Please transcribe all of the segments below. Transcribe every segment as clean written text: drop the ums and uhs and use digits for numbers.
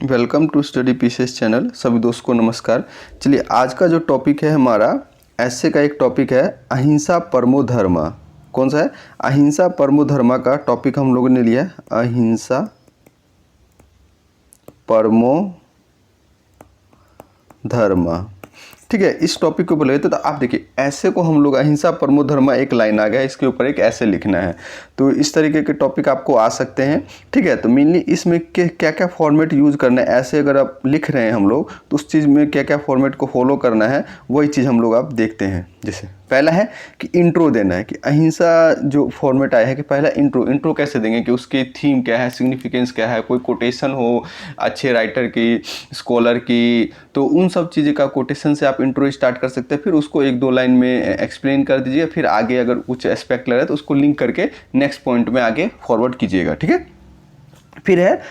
Welcome to study pieces channel. सभी दोस्तों को नमस्कार। चलिए, आज का जो टॉपिक है हमारा ऐसे का एक टॉपिक है अहिंसा परमो धर्म। कौन सा है? अहिंसा परमो धर्म का टॉपिक हम लोगों ने लिया है, अहिंसा परमो धर्म। ठीक है, इस टॉपिक के ऊपर लेते तो आप देखिए, ऐसे को हम लोग अहिंसा परमो धर्म एक लाइन आ गया, इसके ऊपर एक ऐसे लिखना है। तो इस तरीके के टॉपिक आपको आ सकते हैं। ठीक है, तो मेनली इसमें क्या क्या फॉर्मेट यूज़ करना है, ऐसे अगर आप लिख रहे हैं हम लोग तो उस चीज़ में क्या क्या फॉर्मेट को फॉलो करना है, वही चीज़ हम लोग आप देखते हैं। जैसे पहला है कि इंट्रो देना है, कि अहिंसा जो फॉर्मेट आया है कि पहला इंट्रो कैसे देंगे, कि उसकी थीम क्या है, सिग्निफिकेंस क्या है, कोई कोटेशन हो अच्छे राइटर की, स्कॉलर की, तो उन सब चीज़ें का कोटेशन से आप इंट्रो स्टार्ट कर सकते हैं। फिर उसको एक दो लाइन में एक्सप्लेन कर दीजिए, फिर आगे अगर कुछ एस्पेक्ट लग रहा है तो उसको लिंक करके नेक्स्ट पॉइंट में आगे फॉरवर्ड कीजिएगा। ठीक है, फिर है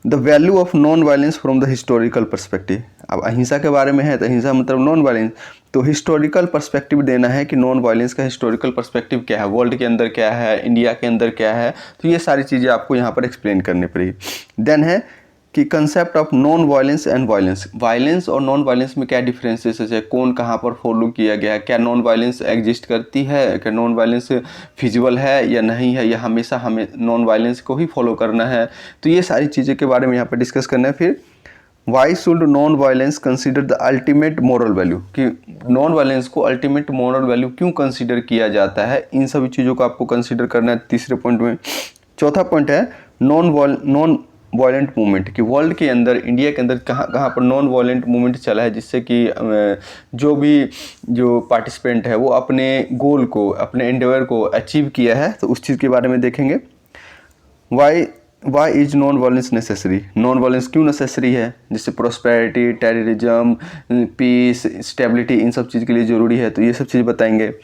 the value of non violence from the historical perspective. अब अहिंसा के बारे में है तो अहिंसा मतलब नॉन वायलेंस, तो हिस्टोरिकल पर्सपेक्टिव देना है कि नॉन वायलेंस का हिस्टोरिकल पर्सपेक्टिव क्या है, वर्ल्ड के अंदर क्या है, इंडिया के अंदर क्या है, तो ये सारी चीज़ें आपको यहाँ पर एक्सप्लेन करनी पड़ेगी। देन है कि concept of non violence and violence. Violence और नॉन वायलेंस में क्या डिफरेंसेस है, कौन कहाँ पर फॉलो किया गया है, क्या नॉन वायलेंस एग्जिस्ट करती है, क्या नॉन वायलेंस फिजिबल है या नहीं है, या हमेशा हमें नॉन वायलेंस को ही फॉलो करना है। तो ये सारी चीज़ें के बारे में यहाँ पर डिस्कस करना है। फिर why should non violence consider the ultimate moral value, कि नॉन वायलेंस को अल्टीमेट मॉरल वैल्यू क्यों कंसिडर किया जाता है, इन सभी चीज़ों को आपको कंसिडर करना है तीसरे पॉइंट में। चौथा पॉइंट है नॉन वायलेंट मूवमेंट, कि वर्ल्ड के अंदर, इंडिया के अंदर कहाँ कहाँ पर नॉन वायलेंट मूवमेंट चला है, जिससे कि जो पार्टिसिपेंट है वो अपने गोल को, अपने एंडेवर को अचीव किया है, तो उस चीज़ के बारे में देखेंगे। Why is non violence necessary, non violence क्यों नेसेसरी है, जैसे प्रोस्पेरिटी, टेररिज्म, पीस, स्टेबिलिटी, इन सब चीज़ के लिए ज़रूरी है, तो ये सब चीज़ बताएंगे।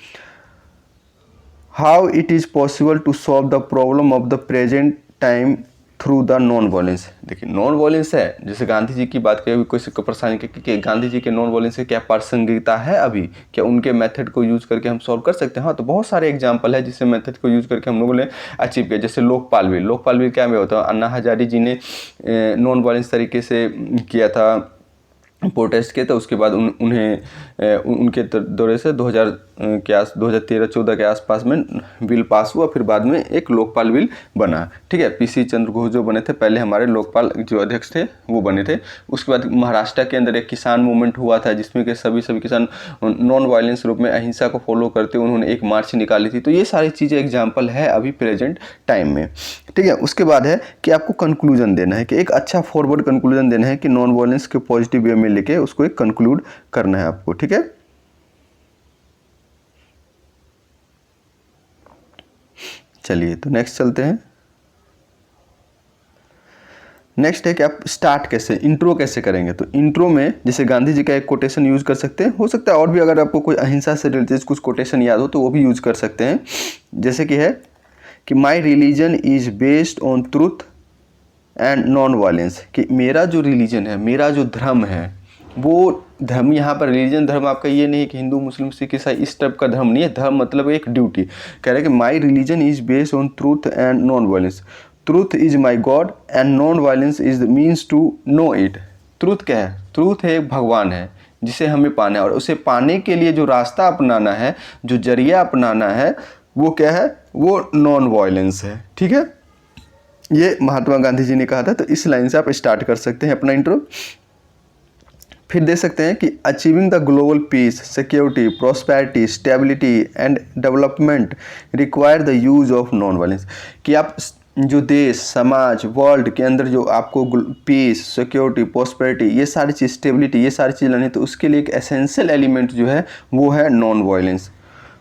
How it is possible to solve the problem of the present time through the non violence. देखिए, नॉन वायलेंस है, जैसे गांधी जी की बात करें, अभी कोई को परेशानी कि गांधी जी के नॉन वायलेंस से क्या प्रासंगिकता है, अभी क्या उनके मेथड को यूज़ करके हम सॉल्व कर सकते हैं। हाँ, तो बहुत सारे एग्जांपल है जिससे मेथड को यूज़ करके हम लोगों ने अचीव किया। जैसे लोकपाल बिल क्या में होता है, अन्ना हजारी जी ने नॉन वायलेंस तरीके से किया था, प्रोटेस्ट किए, तो उसके बाद उनके दौरे से 2013-14 के आसपास में बिल पास हुआ, फिर बाद में एक लोकपाल बिल बना। ठीक है, पीसी चंद्र घोष जो बने थे, पहले हमारे लोकपाल जो अध्यक्ष थे वो बने थे। उसके बाद महाराष्ट्र के अंदर एक किसान मूवमेंट हुआ था, जिसमें कि सभी किसान नॉन वायलेंस रूप में अहिंसा को फॉलो करते उन्होंने एक मार्च निकाली थी। तो ये सारी चीज़ें एग्जाम्पल है अभी प्रेजेंट टाइम में। ठीक है, उसके बाद है कि आपको कंक्लूजन देना है, कि एक अच्छा फॉरवर्ड कंक्लूजन देना है, कि नॉन वायलेंस के पॉजिटिव वे में लेके उसको एक कंक्लूड करना है आपको। ठीक है, चलिए तो नेक्स्ट चलते हैं। नेक्स्ट है कि आप स्टार्ट कैसे, इंट्रो कैसे करेंगे। तो इंट्रो में जैसे गांधी जी का एक कोटेशन यूज़ कर सकते हैं, हो सकता है और भी अगर आपको कोई अहिंसा से रिलेटेड कुछ कोटेशन याद हो तो वो भी यूज़ कर सकते हैं। जैसे कि है कि my religion is based on truth and non violence, कि मेरा जो रिलीजन है, मेरा जो धर्म है, वो धर्म, यहाँ पर रिलीजन धर्म आपका ये नहीं है कि हिंदू मुस्लिम सिख ईसाई इस टाइप का धर्म नहीं है। धर्म मतलब एक ड्यूटी। कह रहे हैं कि my religion is based on truth and non violence. Truth is my god and non violence is the means to know it. Truth क्या है? ट्रूथ है, एक भगवान है जिसे हमें पाना है, और उसे पाने के लिए जो रास्ता अपनाना है, जो जरिया अपनाना है, वो क्या है? वो नॉन वायलेंस है। ठीक है, ये महात्मा गांधी जी ने कहा था। तो इस लाइन से आप स्टार्ट कर सकते हैं अपना इंट्रो। फिर दे सकते हैं कि achieving the global piece, security, prosperity, stability and development require the use of non violence, कि आप जो देश, समाज, वर्ल्ड के अंदर जो आपको पीस, सिक्योरिटी, प्रॉस्पेरिटी, ये सारी चीज़, स्टेबिलिटी, ये सारी चीज़ लानी है, तो उसके लिए एक एसेंशियल एलिमेंट जो है वो है non violence.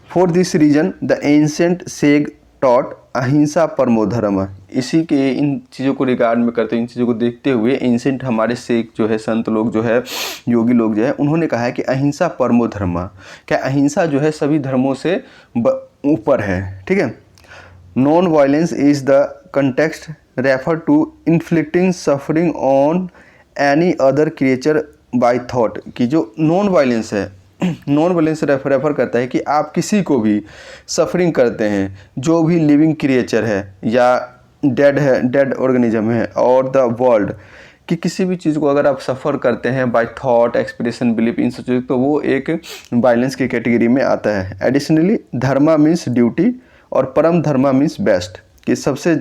For this reason the ancient sage taught अहिंसा परमो धर्म। इसी के, इन चीज़ों को रिगार्ड में करते, इन चीज़ों को देखते हुए एंशेंट हमारे सेक जो है, संत लोग जो है, योगी लोग जो है, उन्होंने कहा है कि अहिंसा परमो धर्म, क्या अहिंसा जो है सभी धर्मों से ऊपर है। ठीक है, non violence is the context refer to inflicting suffering on any other creature by thought, कि जो नॉन वायलेंस है, नॉन वायलेंस रेफर करता है कि आप किसी को भी सफरिंग करते हैं, जो भी लिविंग क्रिएचर है या डेड है, डेड ऑर्गेनिज्म है, और द वर्ल्ड, कि किसी भी चीज़ को अगर आप सफ़र करते हैं बाय थॉट, एक्सप्रेशन, बिलीफ, इन सब चीज़ों, तो वो एक वायलेंस की कैटेगरी में आता है। एडिशनली धर्मा मीन्स ड्यूटी और परम धर्मा मीन्स बेस्ट, कि सबसे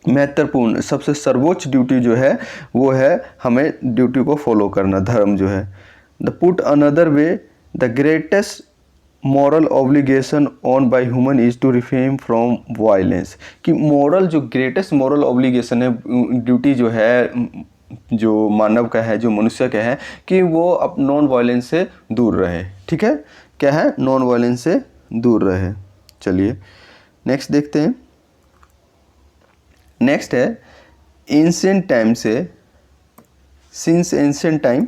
महत्वपूर्ण, सबसे सर्वोच्च ड्यूटी जो है वो है हमें ड्यूटी को फॉलो करना, धर्म जो है। The put another way the greatest moral obligation on by human is to refrain from violence, कि मॉरल जो ग्रेटेस्ट मॉरल ऑब्लिगेशन है, ड्यूटी जो है, जो मानव का है, जो मनुष्य का है, कि वो अब नॉन वायलेंस से दूर रहे। ठीक है, क्या है, नॉन वायलेंस से दूर रहे। चलिए नेक्स्ट देखते हैं। नेक्स्ट है एंशिएंट टाइम से, since ancient time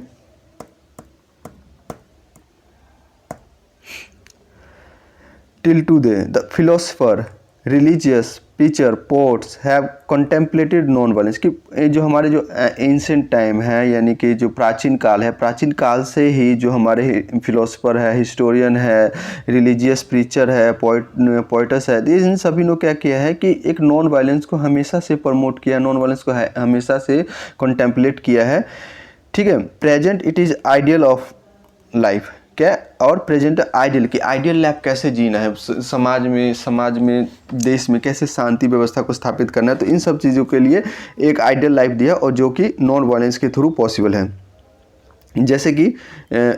till today the philosopher, religious, preacher, poets have contemplated non-violence, कि जो हमारे जो एंशिएंट टाइम है, यानी कि जो प्राचीन काल है, प्राचीन काल से ही जो हमारे फिलोसफर है, हिस्टोरियन है, रिलीजियस प्रीचर है, पोइटस है, इन सभी ने क्या किया है कि एक नॉन वायलेंस को हमेशा से प्रमोट किया, नॉन वायलेंस को हमेशा से कंटेम्पलेट किया है। ठीक है, present it is ideal of life, क्या, और प्रेजेंट आइडियल, की आइडियल लाइफ कैसे जीना है, समाज में देश में कैसे शांति व्यवस्था को स्थापित करना है, तो इन सब चीज़ों के लिए एक आइडियल लाइफ दिया, और जो कि नॉन वायलेंस के थ्रू पॉसिबल है। जैसे कि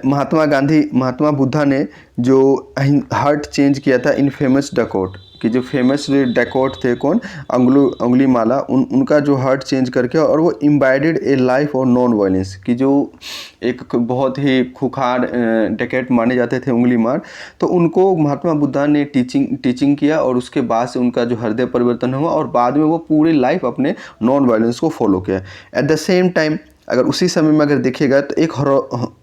महात्मा बुद्धा ने जो हार्ट चेंज किया था इन फेमस डकॉट, कि जो फेमस डकॉट थे कौन, अंगुलीमाला, उनका जो हार्ट चेंज करके, और वो इम्बाइडेड ए लाइफ और नॉन वायलेंस, कि जो एक बहुत ही खुखार डकैत माने जाते थे अंगुलीमाल, तो उनको महात्मा बुद्धा ने टीचिंग किया, और उसके बाद से उनका जो हृदय परिवर्तन हुआ, और बाद में वो पूरी लाइफ अपने नॉन वायलेंस को फॉलो किया। एट द सेम टाइम अगर उसी समय में अगर देखिएगा तो एक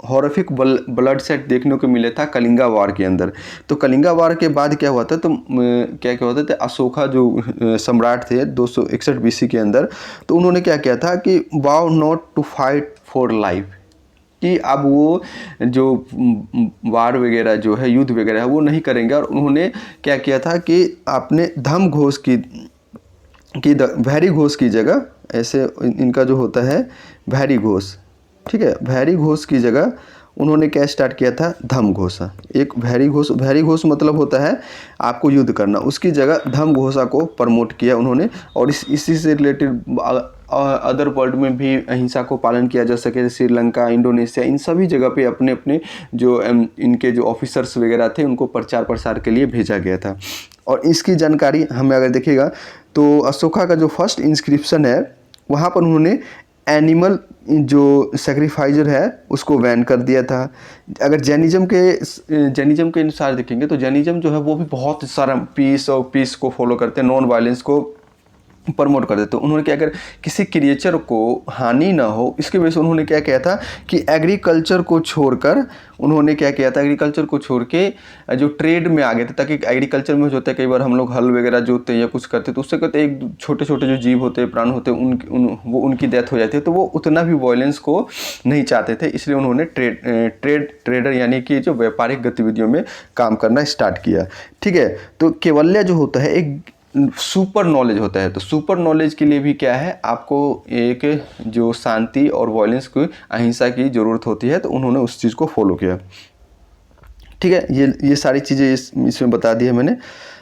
हॉरिफिक ब्लड सेट देखने को मिले था कलिंगा वार के अंदर। तो कलिंगा वार के बाद क्या हुआ था, तो क्या होता था, अशोका जो सम्राट थे 261 BC के अंदर, तो उन्होंने क्या किया था कि vow not to fight for life, कि अब वो जो वार वगैरह जो है, युद्ध वगैरह है, वो नहीं करेंगे। और उन्होंने क्या किया था कि आपने धम घोष की भैरी घोष की जगह, ऐसे इनका जो होता है भैरी घोष, ठीक है, भैरी घोष की जगह उन्होंने क्या स्टार्ट किया था, धम घोषा। एक भैरी घोष मतलब होता है आपको युद्ध करना, उसकी जगह धम घोषा को प्रमोट किया उन्होंने। और इसी से रिलेटेड अदर वर्ल्ड में भी अहिंसा को पालन किया जा सके, श्रीलंका, इंडोनेशिया, इन सभी जगह पे अपने अपने जो इनके जो ऑफिसर्स वगैरह थे उनको प्रचार प्रसार के लिए भेजा गया था। और इसकी जानकारी हमें अगर देखिएगा तो अशोका का जो फर्स्ट इंस्क्रिप्शन है वहाँ पर उन्होंने एनिमल जो सेक्रीफाइजर है उसको बैन कर दिया था। अगर जैनिज्म के अनुसार देखेंगे तो जैनिज्म जो है वो भी बहुत सारा पीस को फॉलो करते हैं, नॉन वायलेंस को प्रमोट कर देते। उन्होंने क्या, अगर किसी क्रिएचर को हानि ना हो इसकी वजह से उन्होंने क्या किया था कि एग्रीकल्चर को छोड़कर उन्होंने क्या किया था, एग्रीकल्चर को छोड़ के जो ट्रेड में आ गए थे। ताकि एग्रीकल्चर में जो होता है कई बार हम लोग हल वगैरह जोतते हैं या कुछ करते हैं तो उससे कहते एक छोटे छोटे जो जीव होते हैं, प्राण होते हैं, वो उनकी डेथ हो जाती है। तो वो उतना भी वायलेंस को नहीं चाहते थे, इसलिए उन्होंने ट्रेडर यानी कि जो व्यापारिक गतिविधियों में काम करना स्टार्ट किया। ठीक है, तो केवल्य जो होता है एक सुपर नॉलेज होता है। तो सुपर नॉलेज के लिए भी क्या है, आपको एक जो शांति और वायलेंस की, अहिंसा की ज़रूरत होती है, तो उन्होंने उस चीज़ को फॉलो किया। ठीक है, ये सारी चीज़ें इसमें बता दी है मैंने।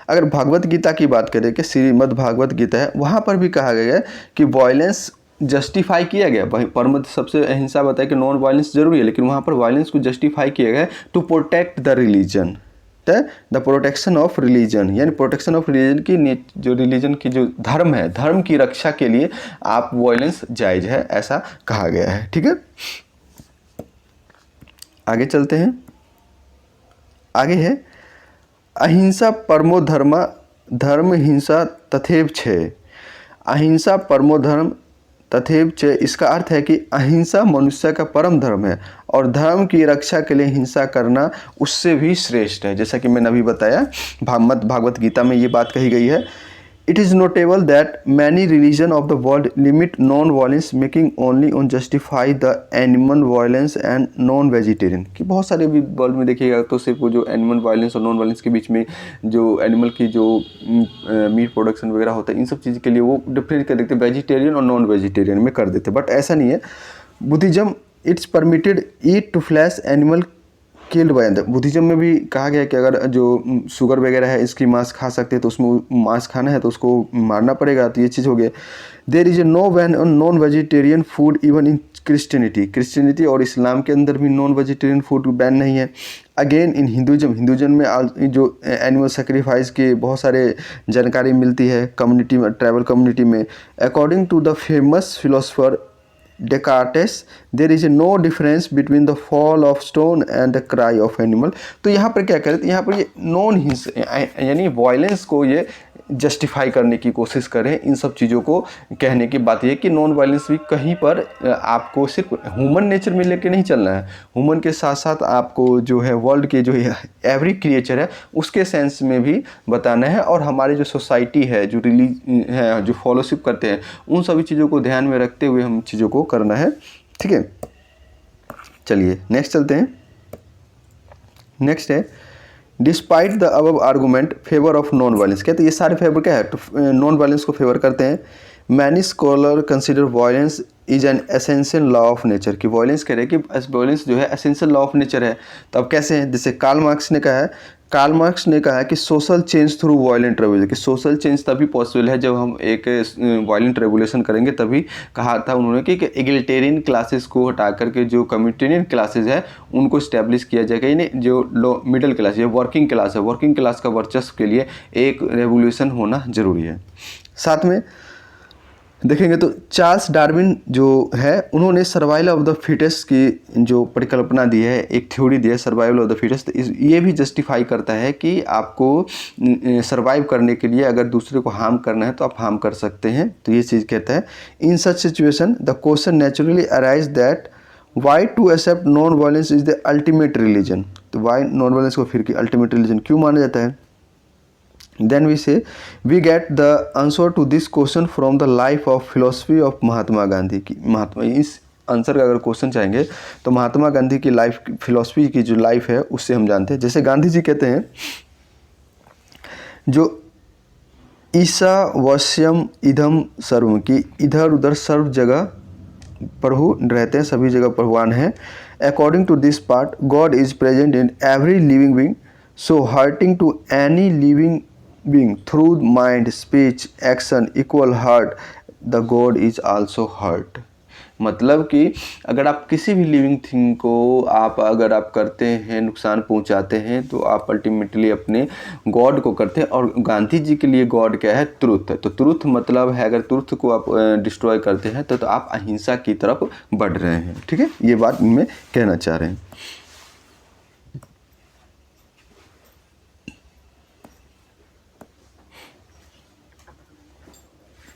अगर भागवत गीता की बात करें कि श्रीमद् भागवत गीता है, वहाँ पर भी कहा गया है कि वायलेंस जस्टिफाई किया गया। परम सबसे अहिंसा बताया कि नॉन वायलेंस जरूरी है, लेकिन वहाँ पर वायलेंस को जस्टिफाई किया गया to protect the religion, the protection of religion, यानी प्रोटेक्शन ऑफ रिलीजन की जो रिलीजन की जो धर्म है, धर्म की रक्षा के लिए आप वायलेंस जायज़ है, ऐसा कहा गया है। ठीक है, आगे चलते हैं। आगे है अहिंसा परमो धर्म, धर्म हिंसा तथैव छे। अहिंसा परमो धर्म तथैव च, इसका अर्थ है कि अहिंसा मनुष्य का परम धर्म है और धर्म की रक्षा के लिए हिंसा करना उससे भी श्रेष्ठ है। जैसा कि मैंने अभी बताया भागवत गीता में ये बात कही गई है। It is notable that many religions of the world limit non-violence, making only on justify the animal violence and non-vegetarian। कि बहुत सारे भी वर्ल्ड में देखिएगा तो सिर्फ वो जो एनिमल वायलेंस और नॉन वायलेंस के बीच में जो एनिमल की जो मीट प्रोडक्शन वगैरह होता है, इन सब चीज़ के लिए वो डिफरेंस कर देते हैं, वेजिटेरियन और नॉन वेजिटेरियन में कर देते हैं। बट ऐसा नहीं है। Buddhism it's permitted eat to flesh animal killed by the. Buddhism में भी कहा गया है कि अगर जो शुगर वगैरह है इसकी मांस खा सकते हैं तो उसमें मांस खाना है तो उसको मारना पड़ेगा। तो ये चीज़ हो गया। There is a no ban on non vegetarian food even in Christianity और इस्लाम के अंदर भी नॉन वेजिटेरियन फूड बैन नहीं है। अगेन इन हिंदुज़म में जो एनिमल सेक्रीफाइस की बहुत सारे जानकारी मिलती है कम्युनिटी में, ट्राइबल कम्युनिटी में। According to the famous philosopher Descartes, there is no difference between the fall of stone and the cry of animal। तो यहाँ पर क्या करें, यहाँ पर ये नॉन हिंसा यानी वायलेंस को ये जस्टिफाई करने की कोशिश करें। इन सब चीज़ों को कहने की बात यह कि नॉन वायलेंस भी कहीं पर आपको सिर्फ ह्यूमन नेचर में लेके नहीं चलना है, ह्यूमन के साथ साथ आपको जो है वर्ल्ड के जो एवरी क्रिएचर है उसके सेंस में भी बताना है। और हमारी जो सोसाइटी है, जो है, जो फॉलोशिप करते हैं, उन सभी चीज़ों को ध्यान में रखते हुए हम चीज़ों को करना है। ठीक है, चलिए नेक्स्ट चलते हैं। नेक्स्ट है despite the above argument favour of non violence. कहते हैं ये सारे फेवर क्या है, तो नॉन वायलेंस को फेवर करते हैं। Many scholar consider violence is an essential law of nature. कि वायलेंस कह रहे हैं कि वायलेंस जो है एसेंशियल लॉ ऑफ नेचर है। तो अब कैसे हैं, जैसे कार्ल मार्क्स ने कहा है कि social change through violent revolution, कि सोशल चेंज तभी पॉसिबल है जब हम एक वायलेंट रेवोल्यूशन करेंगे। तभी कहा था उन्होंने कि एगलिटेरियन क्लासेस को हटा करके जो कम्युनिटेरियन क्लासेस है उनको इस्टेब्लिश किया जाएगा। यानी जो लो मिडिल क्लास या वर्किंग क्लास है, वर्किंग क्लास का वर्चस्व के लिए एक रेवोल्यूशन होना जरूरी है। साथ में देखेंगे तो चार्ल्स डार्विन जो है उन्होंने सर्वाइवल ऑफ द फिटेस्ट की जो परिकल्पना दी है, एक थ्योरी दी है सर्वाइवल ऑफ द फिटेस्ट। ये भी जस्टिफाई करता है कि आपको सर्वाइव करने के लिए अगर दूसरे को हार्म करना है तो आप हार्म कर सकते हैं। तो ये चीज़ कहता है in such situation the question naturally arise that why to accept non violence is the ultimate religion. तो वाई नॉन वायलेंस को फिर अल्टीमेट रिलीजन क्यों माना जाता है। Then we get the answer to this question from the life of philosophy of Mahatma Gandhi की। महात्मा इस answer का अगर क्वेश्चन चाहेंगे तो महात्मा गांधी की लाइफ, फिलॉसफी की जो लाइफ है उससे हम जानते हैं। जैसे गांधी जी कहते हैं जो ईसा वश्यम इधम सर्वम, की इधर उधर सर्व जगह प्रभु रहते हैं, सभी जगह भगवान है। According to this part God is present in every living being, so hurting to any living being through mind, speech, action, equal hurt, the God is also hurt। मतलब कि अगर आप किसी भी लिविंग थिंग को अगर आप करते हैं, नुकसान पहुंचाते हैं, तो आप अल्टीमेटली अपने गॉड को करते हैं। और गांधी जी के लिए गॉड क्या है, ट्रुथ है। तो ट्रुथ मतलब है अगर ट्रुथ को आप डिस्ट्रॉय करते हैं तो आप अहिंसा की तरफ बढ़ रहे हैं। ठीक है, ये बात मैं कहना चाह रहे हैं।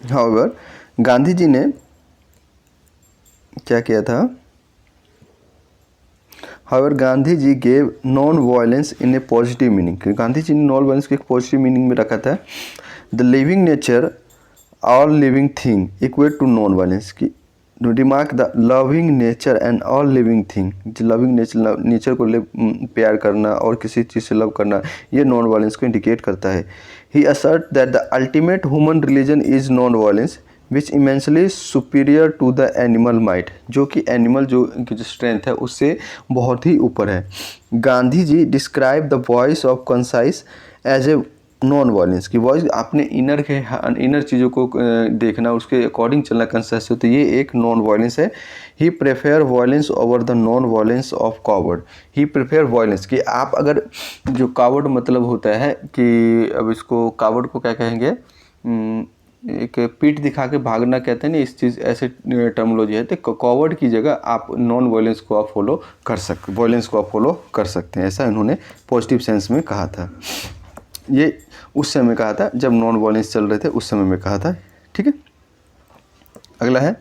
However, गांधी जी ने क्या किया था, However, Gandhi ji gave non violence in a positive meaning. Gandhi ji ने नॉन वायलेंस को एक पॉजिटिव मीनिंग में रखा था। The living nature all living thing equate to non violence की remark the loving nature and all living thing. जो लविंग नेचर को प्यार करना और किसी चीज़ से लव करना, ये नॉन वायलेंस को इंडिकेट करता है। He assert that the ultimate human religion is non-violence, which immensely superior to the animal might। जो कि एनिमल जो स्ट्रेंथ है उससे बहुत ही ऊपर है। Gandhi ji describe the voice of conscience as a non violence. की वॉइस अपने इनर चीज़ों को देखना, उसके अकॉर्डिंग चलना कंसाइस हो, तो ये एक नॉन वायलेंस है। He prefer violence over the non violence of coward. He prefer violence कि आप अगर जो कावर्ड मतलब होता है कि अब इसको कावर्ड को क्या कहेंगे, एक पीठ दिखा के भागना कहते हैं ना, इस चीज़ ऐसे टर्मोलॉजी है। तो कावर्ड की जगह आप नॉन वायलेंस को आप फॉलो कर सकते, वायलेंस को आप फॉलो कर सकते हैं। ऐसा इन्होंने पॉजिटिव सेंस में कहा था। ये उस समय कहा था जब नॉन वायलेंस चल रहे थे, उस समय में कहा था। ठीक है, अगला है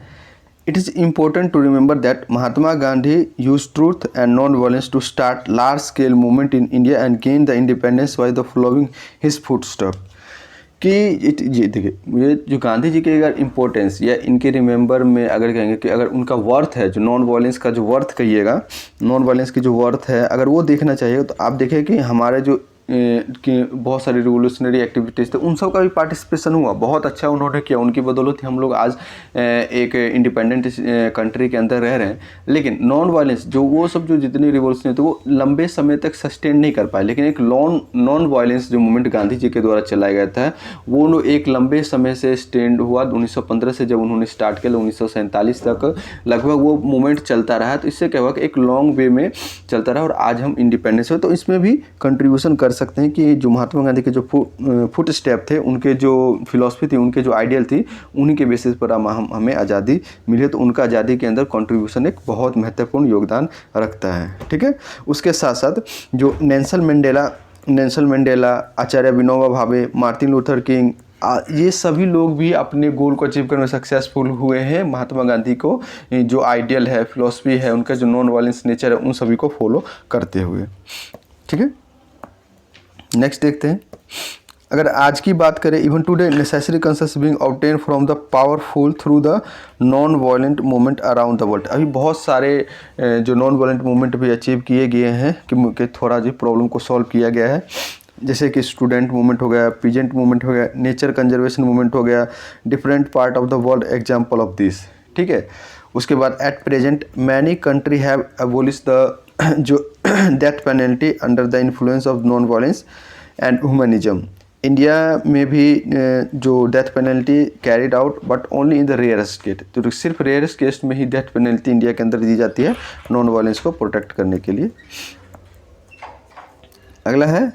it is important to remember that Mahatma Gandhi use truth and non violence to start large scale movement in India and gain the independence by the following his footstep. कि ये देखिए, ये जो गांधी जी के अगर इम्पोर्टेंस या इनके रिमेंबर में अगर कहेंगे कि अगर उनका वर्थ है, जो नॉन वायलेंस का जो वर्थ कहिएगा, नॉन वायलेंस की जो वर्थ है, अगर वो देखना चाहिए तो आप देखिए कि हमारे जो कि बहुत सारी रिवोल्यूशनरी एक्टिविटीज़ थे, उन सब का भी पार्टिसिपेशन हुआ, बहुत अच्छा उन्होंने किया, उनकी बदौलत ही हम लोग आज एक इंडिपेंडेंट कंट्री के अंदर रह रहे हैं। लेकिन नॉन वायलेंस जो वो सब जो जितनी रिवोल्यूशन थे वो लंबे समय तक सस्टेन नहीं कर पाए, लेकिन एक नॉन वायलेंस जो मूवमेंट गांधी जी के द्वारा चलाया गया था वो एक लंबे समय से स्टैंड हुआ। 1915 से जब उन्होंने स्टार्ट किया 1947 तक लगभग वो मूवमेंट चलता रहा। तो इससे क्या हुआ कि एक लॉन्ग वे में चलता रहा और आज हम इंडिपेंडेंस हो। तो इसमें भी कंट्रीब्यूशन कर सकते हैं कि जो महात्मा गांधी के जो फुट स्टेप थे, उनके जो फिलॉसफी थी, उनके जो आइडियल थी, उन्हीं के बेसिस पर हमें आज़ादी मिली। तो उनका आज़ादी के अंदर कंट्रीब्यूशन एक बहुत महत्वपूर्ण योगदान रखता है। ठीक है, उसके साथ साथ जो नेल्सन मंडेला, आचार्य Vinoba Bhave, Martin Luther king, ये सभी लोग भी अपने गोल को अचीव करने में सक्सेसफुल हुए हैं। महात्मा गांधी को जो आइडियल है, फिलॉसफी है, उनका जो नॉन वायलेंस नेचर है, उन सभी को फॉलो करते हुए। ठीक है, नेक्स्ट देखते हैं। अगर आज की बात करें, even today necessary consensus being obtain from the powerful through the non violent movement around the world. अभी बहुत सारे जो नॉन वायलेंट मूवमेंट भी अचीव किए गए हैं कि थोड़ा जो प्रॉब्लम को सॉल्व किया गया है, जैसे कि स्टूडेंट मूवमेंट हो गया, पीजेंट मूवमेंट हो गया, नेचर कंजर्वेशन मूवमेंट हो गया, different part of the world example of this. ठीक है, उसके बाद at present many country have abolish the जो death penalty under the influence of non violence and humanism. India में भी जो death penalty carried out but only in the rarest case. तो सिर्फ रेयरेस्ट केस में ही डेथ पेनल्टी इंडिया के अंदर दी जाती है नॉन वायलेंस को प्रोटेक्ट करने के लिए। अगला है,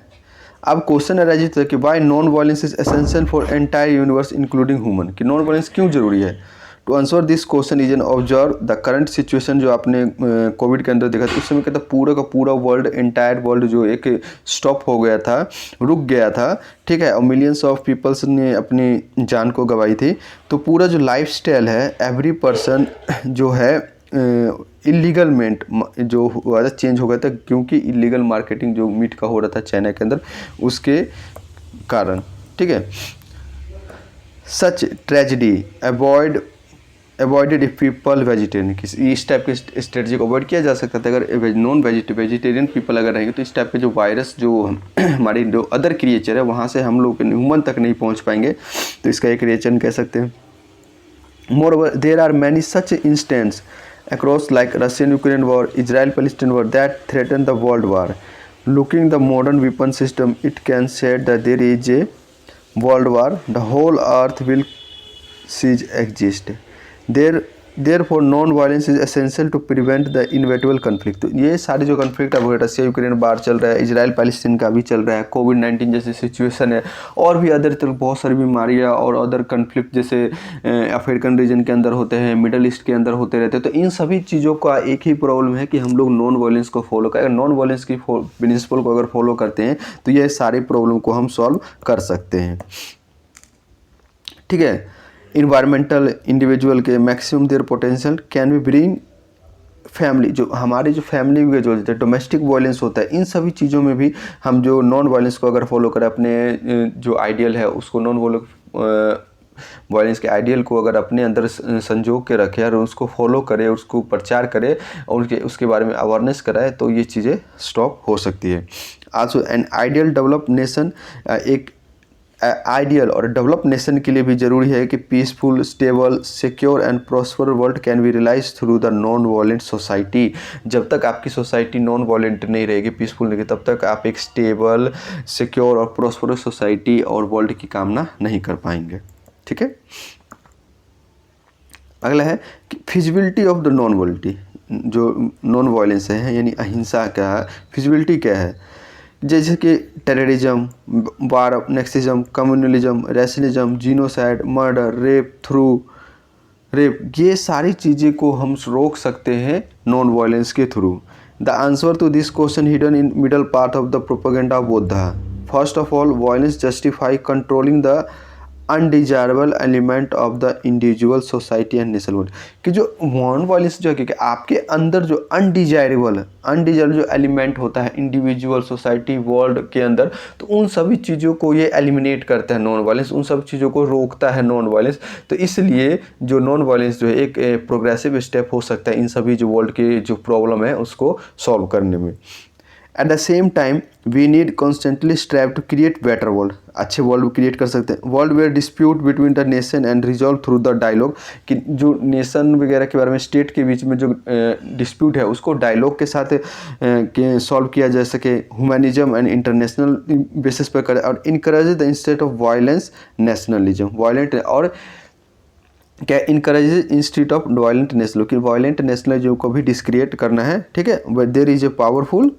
अब क्वेश्चन अराइज होता है कि why non violence is essential for entire universe including human, कि नॉन वायलेंस क्यों जरूरी है। To answer this question is an observe the current situation. जो आपने कोविड के अंदर देखा था, उस समय कहता पूरा का पूरा वर्ल्ड, एंटायर वर्ल्ड जो एक स्टॉप हो गया था, रुक गया था। ठीक है, और मिलियंस ऑफ पीपल्स ने अपनी जान को गंवाई थी। तो पूरा जो लाइफ स्टाइल है, एवरी पर्सन जो है इलीगलमेंट जो हुआ था, चेंज हो गया था, क्योंकि इलीगल मार्केटिंग जो मीट का हो रहा था चाइना के अंदर, उसके कारण। ठीक है, such tragedy avoided if people vegetarian, इस टाइप के स्ट्रेटजी को अवॉइड किया जा सकता था अगर नॉन वेजिटेरियन पीपल अगर रहेंगे। तो इस टाइप के जो वायरस जो हमारी जो अदर क्रिएचर है वहाँ से हम लोग ह्यूमन तक नहीं पहुँच पाएंगे। तो इसका एक रिएक्शन कह सकते हैं। मोreover there are many such instances across like Russian-Ukraine war, Israel-Palestine war that threaten the world war. Looking the modern weapon system, it can say that there is a world war, the whole earth will cease exist. Therefore non-violence is essential to prevent the inevitable conflict. तो ये सारे जो conflict अब Russia Ukraine बार चल रहा है, Israel Palestine का भी चल रहा है, कोविड-19 जैसी सिचुएशन है, और भी अदर तरह बहुत सारी बीमारियाँ और अदर कन्फ्लिक्ट जैसे अफ्रीकन रीजन के अंदर होते हैं, मिडल ईस्ट के अंदर होते रहते हैं। तो इन सभी चीज़ों का एक ही प्रॉब्लम है कि हम लोग नॉन वायलेंस को फॉलो करें। नॉन वायलेंस की प्रिंसिपल को अगर फॉलो करते हैं तो ये सारे प्रॉब्लम को हम सॉल्व कर सकते हैं। ठीक है, इन्वायरमेंटल इंडिविजुअल के maximum their potential can be bring family, जो हमारी जो फैमिली में जो डोमेस्टिक वायलेंस होता है, इन सभी चीज़ों में भी हम जो नॉन वायलेंस को अगर फॉलो करें, अपने जो आइडियल है उसको नॉन वायलेंस के आइडियल को अगर अपने अंदर संजो के रखें और उसको फॉलो करें, उसको प्रचार करें और उसके बारे में अवेयरनेस कराए, तो ये चीज़ें स्टॉप हो सकती है। Also an ideal develop nation, एक आइडियल और डेवलप नेशन के लिए भी ज़रूरी है कि peaceful, stable, secure and prosper world can be realize through the non violent society. जब तक आपकी सोसाइटी नॉन वायलेंट नहीं रहेगी, पीसफुल नहीं, तब तक आप एक स्टेबल, सिक्योर और प्रॉस्परस सोसाइटी और वर्ल्ड की कामना नहीं कर पाएंगे। ठीक है, अगला है कि फिजिबिलिटी ऑफ द नॉन वायलेंटी, जो नॉन वायलेंस है यानी अहिंसा क्या है, फिजिबिलिटी क्या है, जैसे कि terrorism, war, sexism, communalism, racism, genocide, murder, rape, ये सारी चीज़ें को हम रोक सकते हैं नॉन वायलेंस के through. The answer to this question hidden in middle part of the propaganda of Buddha. First of all, violence justify controlling the undesirable element of the individual society and national world, कि जो non violence जो है कि आपके अंदर जो undesirable जो element होता है इंडिविजुअल सोसाइटी वर्ल्ड के अंदर, तो उन सभी चीज़ों को ये एलिमिनेट करता है नॉन वायलेंस, उन सब चीज़ों को रोकता है नॉन वायलेंस। तो इसलिए जो नॉन वायलेंस जो है एक प्रोग्रेसिव स्टेप हो सकता है इन सभी जो वर्ल्ड की जो प्रॉब्लम है उसको सॉल्व करने में। At the same time we need constantly strive to create better world, अच्छे वर्ल्ड क्रिएट कर सकते हैं। World where dispute between the nation and resolve through the dialogue, कि जो नेशन वगैरह के बारे में स्टेट के बीच में जो डिस्प्यूट है उसको डायलॉग के साथ सॉल्व किया जा सके। ह्यूमनिज्म एंड इंटरनेशनल बेसिस पर करे, और encourage the instead of violence nationalism, violent और क्या encourage institute of violent national, कि वायलेंट नेशनलिज्म को भी डिस्क्रिएट करना है, ठीक है। There is a powerful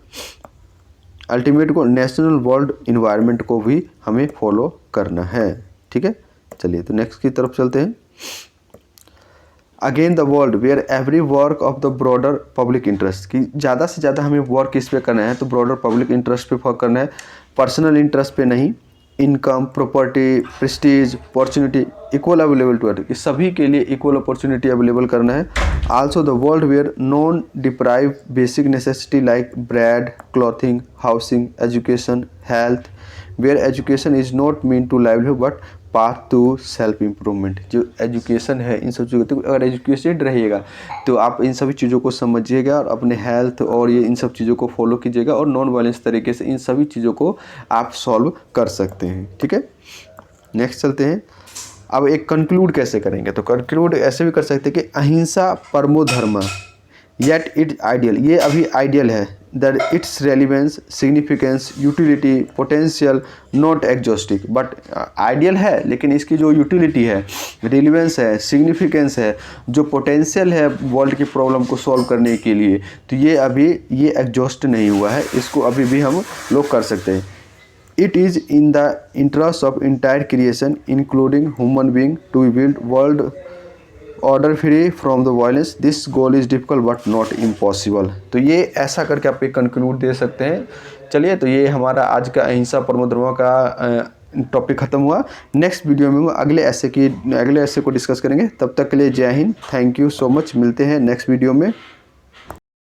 ultimate को नेशनल वर्ल्ड इन्वायरमेंट को भी हमें फॉलो करना है, ठीक है। चलिए तो नेक्स्ट की तरफ चलते हैं। Again the world where every work of the broader public interest, कि ज़्यादा से ज़्यादा हमें वर्क किस पे करना है, तो ब्रॉडर पब्लिक इंटरेस्ट पे फोकस करना है, पर्सनल इंटरेस्ट पे नहीं। Income, property, prestige, opportunity equal available to earth, कि सभी के लिए इक्वल अपॉर्चुनिटी अवेलेबल करना है। Also the world where non deprive basic necessity like bread, clothing, housing, education, health, where education is not mean to livelihood but path to self improvement. जो education है इन सब चीज़ों, तो अगर एजुकेटेड रहिएगा तो आप इन सभी चीज़ों को समझिएगा और अपने हेल्थ और ये इन सब चीज़ों को फॉलो कीजिएगा, और नॉन वायलेंस तरीके से इन सभी चीज़ों को आप सॉल्व कर सकते हैं, ठीक है। नेक्स्ट चलते हैं। अब एक कंक्लूड कैसे करेंगे, तो कंक्लूड ऐसे भी कर सकते हैं कि अहिंसा परमो धर्म येट इट्स आइडियल, ये अभी आइडियल है, that it's relevance, significance, utility, potential not exhaustive, but ideal है लेकिन इसकी जो यूटिलिटी है, रिलेवेंस है, सिग्निफिकेंस है, जो पोटेंशियल है वर्ल्ड की प्रॉब्लम को सॉल्व करने के लिए, तो ये एग्जॉस्ट नहीं हुआ है, इसको अभी भी हम लोग कर सकते हैं। It is in the interest of entire creation, including human being, to build world order free from the violence. This goal is difficult but not impossible. तो ये ऐसा करके आप एक कंक्लूड दे सकते हैं। चलिए तो ये हमारा आज का अहिंसा परमो धर्म का टॉपिक ख़त्म हुआ। नेक्स्ट वीडियो में अगले ऐसे को डिस्कस करेंगे। तब तक के लिए जय Hind, thank you so much. मिलते हैं नेक्स्ट वीडियो में।